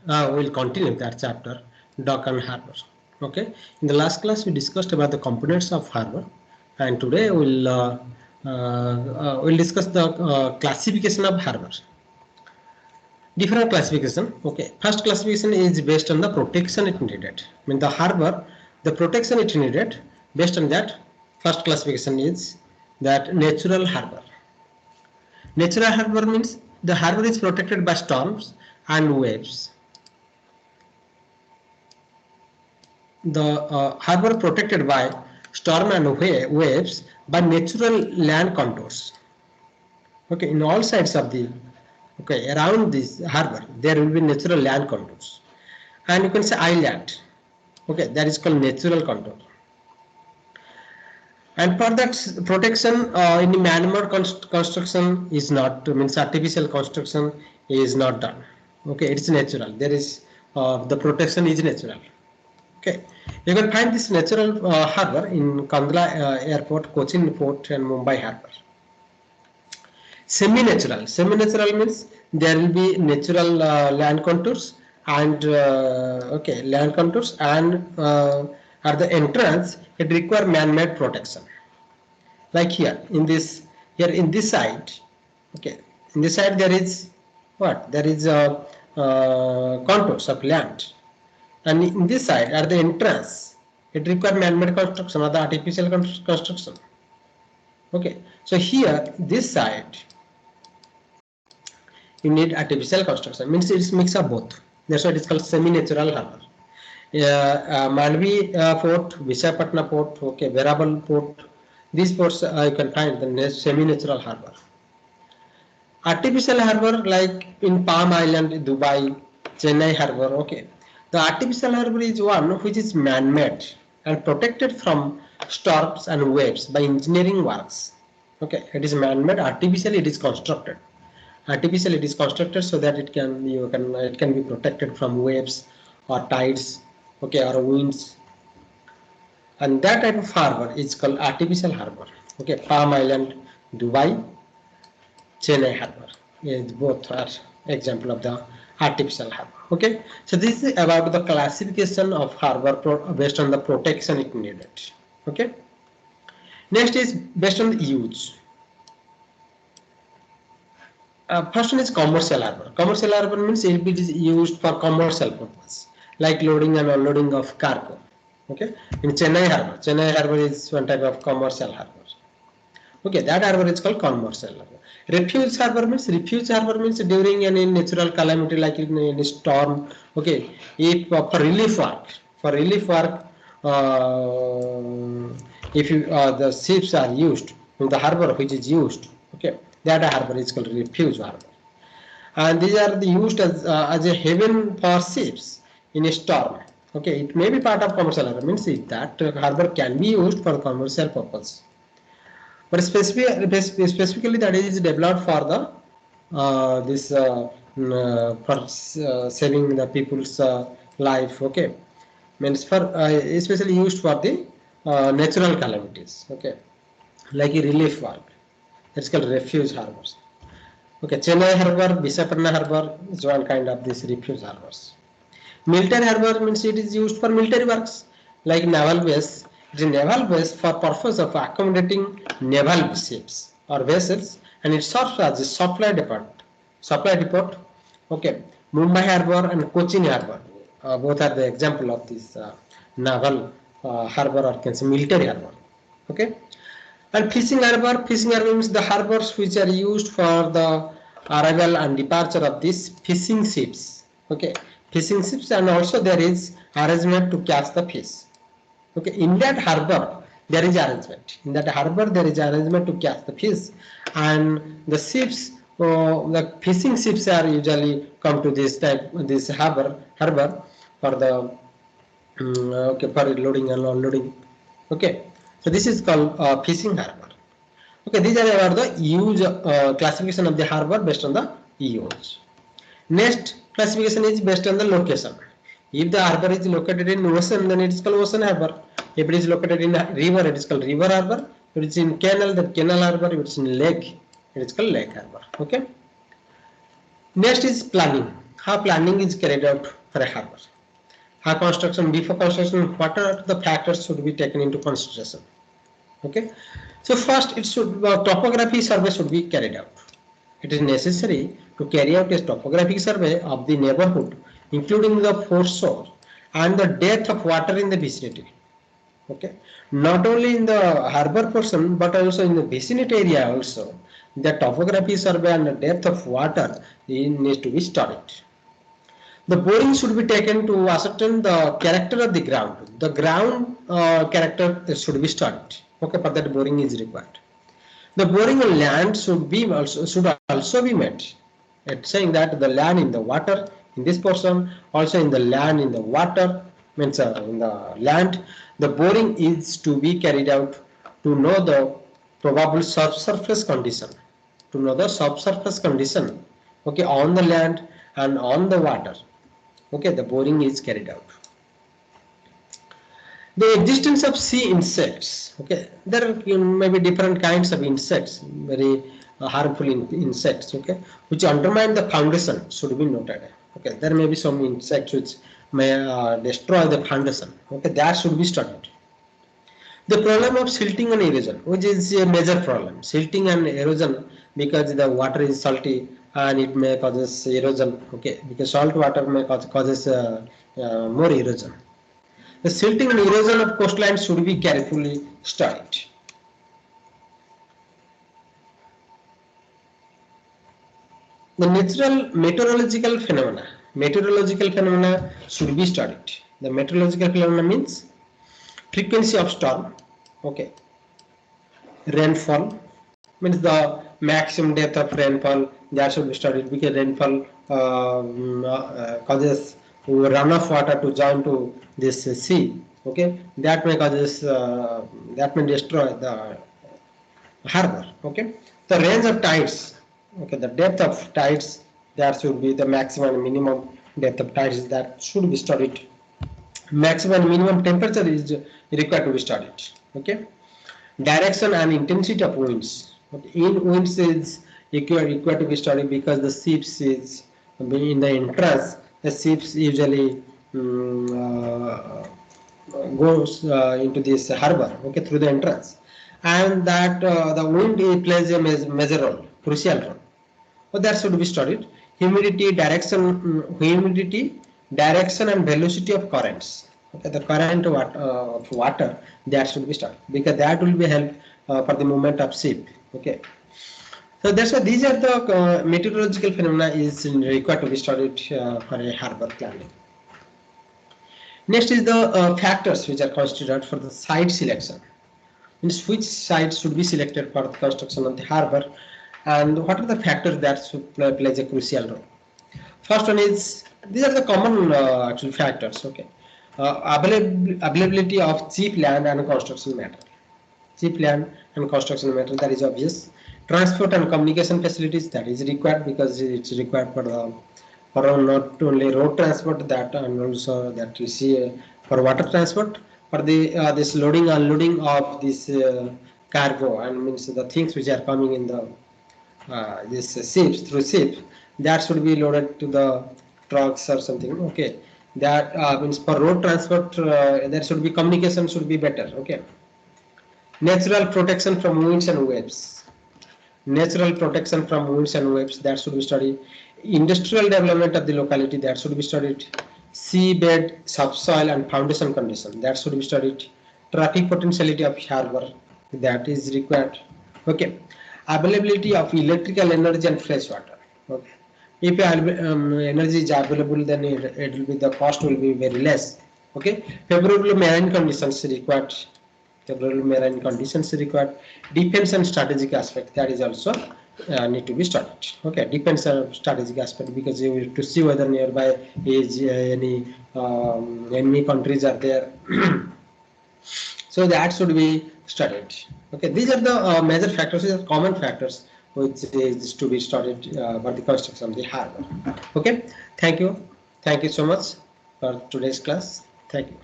we'll continue that chapter, dock and harbor. Okay. In the last class, we discussed about the components of harbor, and today we'll discuss the classification of harbor. Different classification. Okay. First classification is based on the protection it needed. I mean the harbor, the protection it needed. Based on that, first classification is that natural harbor. Natural harbor means the harbor is protected by storms and waves. The harbor protected by storm and waves by natural land contours. Okay, in all sides of the around this harbor there will be natural land contours, and you can say island. Okay, that is called natural contour. And for that protection, any man-made construction is not, means artificial construction is not done. Okay, it's natural. There is the protection is natural. Okay, you can find this natural harbor in Kandla Airport, Cochin Port, and Mumbai Harbor. Semi-natural. Semi-natural means there will be natural land contours and land contours, and at the entrance it require man-made protection. Like here in this side, okay, in this side there is what? There is contours of land, and in this side at the entrance it requires man-made construction or the artificial construction. Okay, so here this side you need artificial construction, means it's mix of both. That's why it is called semi-natural harbor. Malvi Port, Visakhapatnam Port, okay, Veerabal Port, these ports you can find the semi-natural harbor. Artificial harbor like in Palm Island, Dubai, Chennai harbor. Okay, the artificial harbor is one which is man-made and protected from storms and waves by engineering works. Okay, it is man-made. Artificially it is constructed. Artificially it is constructed so that it can be protected from waves or tides, okay, or winds. And that type of harbor is called artificial harbor. Okay, Palm Island, Dubai, Chennai harbor. Yes, both are example of the artificial harbor. Okay, so this is about the classification of harbor based on the protection it needed. Okay, next is based on the use. First one is commercial harbor. Commercial harbor means it is used for commercial purpose, like loading and unloading of cargo. Okay, in Chennai harbor is one type of commercial harbor. Okay, that harbor is called commercial harbor. Refuge harbor means during any natural calamity like in a storm. Okay, if for relief work, if the ships are used in the harbor which is used. Okay, that harbor is called refuge harbor, and these are used as a haven for ships in a storm. Okay, it may be part of commercial harbor, means that harbor can be used for commercial purpose, but specifically that is developed for the saving the people's life. Okay, means for especially used for the natural calamities. Okay, like a relief work. That's called refuge harbors. Okay, Chennai harbor, Visakhapatnam harbor is one kind of these refuge harbors. Military harbor means it is used for military works, like naval base. It is a naval base for purpose of accommodating naval ships or vessels, and it serves as a supply depot. Okay, Mumbai harbor and Cochin harbor, both are the example of this naval harbor or can say military harbor. Okay. And fishing harbor means the harbors which are used for the arrival and departure of these fishing ships. Okay, fishing ships, and also there is arrangement to catch the fish. Okay, in that harbor there is arrangement. In that harbor there is arrangement to catch the fish, and the ships, the fishing ships are usually come to this harbor for the for loading and unloading. Okay. So this is called fishing harbor. Okay, these are about the use classification of the harbor based on the use. Next classification is based on the location. If the harbor is located in ocean, then it is called ocean harbor. If it is located in a river, it is called river harbor. If it is in canal, then canal harbor. If it is in lake, it is called lake harbor. Okay. Next is planning. how planning is carried out for a harbor. How construction, before construction, what are the factors should be taken into consideration? Okay, so first it should topography survey should be carried out. It is necessary to carry out a topographic survey of the neighborhood, including the foreshore and the depth of water in the vicinity. Okay, not only in the harbor portion but also in the vicinity area also. The topography survey and the depth of water needs to be studied. The boring should be taken to ascertain the character of the ground. The ground character should be studied. Okay, for that boring is required. The boring on land should also be met. It's saying that the land in the water in this portion, also in the land in the water means in the land, the boring is to be carried out to know the probable subsurface condition. To know the subsurface condition, okay, on the land and on the water. Okay, the boring is carried out. The existence of sea insects. Okay, there may be different kinds of insects, very harmful insects. Okay, which undermine the foundation should be noted. Okay, there may be some insects which may destroy the foundation. Okay, that should be studied. The problem of silting and erosion, which is a major problem. Silting and erosion, because the water is salty and it may causes erosion. Okay, because salt water may causes more erosion. The silting and erosion of coastlines should be carefully studied. The natural meteorological phenomena should be studied. The meteorological phenomena means frequency of storm, okay, rainfall, means the maximum depth of rainfall, that should be studied, because rainfall causes runoff water to join to this sea. Okay, that may causes that may destroy the harbor. Okay, the range of tides. Okay, the depth of tides, that should be the maximum and minimum depth of tides, that should be studied. Maximum and minimum temperature is required to be studied. Okay, direction and intensity of winds. Okay. In winds is required to be studied, because the ships is in the entrance. The ships usually goes into this harbor, okay, through the entrance, and that the wind plays a major role, crucial role. So that should be studied. Humidity, direction and velocity of currents. Okay, the current of water, that should be studied, because that will be help for the movement of ship. Okay, so that's why these are the meteorological phenomena is required to be studied for a harbor planning. Next is the factors which are considered for the site selection. Means which site should be selected for the construction of the harbor, and what are the factors that should plays a crucial role. First one is, these are the common actual factors. Okay, availability of cheap land and construction material. Cheap land and construction material, that is obvious. Transport and communication facilities, that is required, because it's required for the not only road transport, that and also that we see for water transport, for the this loading unloading of this cargo, and means the things which are coming in the this ships, through ships, that should be loaded to the trucks or something. Okay, that means for road transport there should be communication should be better. Okay, natural protection from winds and waves. Natural protection from winds and waves, that should be studied. Industrial development of the locality, that should be studied. Seabed, subsoil and foundation condition, that should be studied. Traffic potentiality of harbor, that is required. Okay, availability of electrical energy and fresh water. Okay, if energy is available, then it will be, the cost will be very less. Okay, favorable marine conditions required. Favorable marine conditions required. Defense and strategic aspect, that is also need to be studied. Okay, defense and strategic aspect, because you have to see whether nearby is any enemy countries are there. So that should be studied. Okay, these are the major factors, these are common factors which is to be studied for the construction of the harbor. Okay, thank you so much for today's class. Thank you.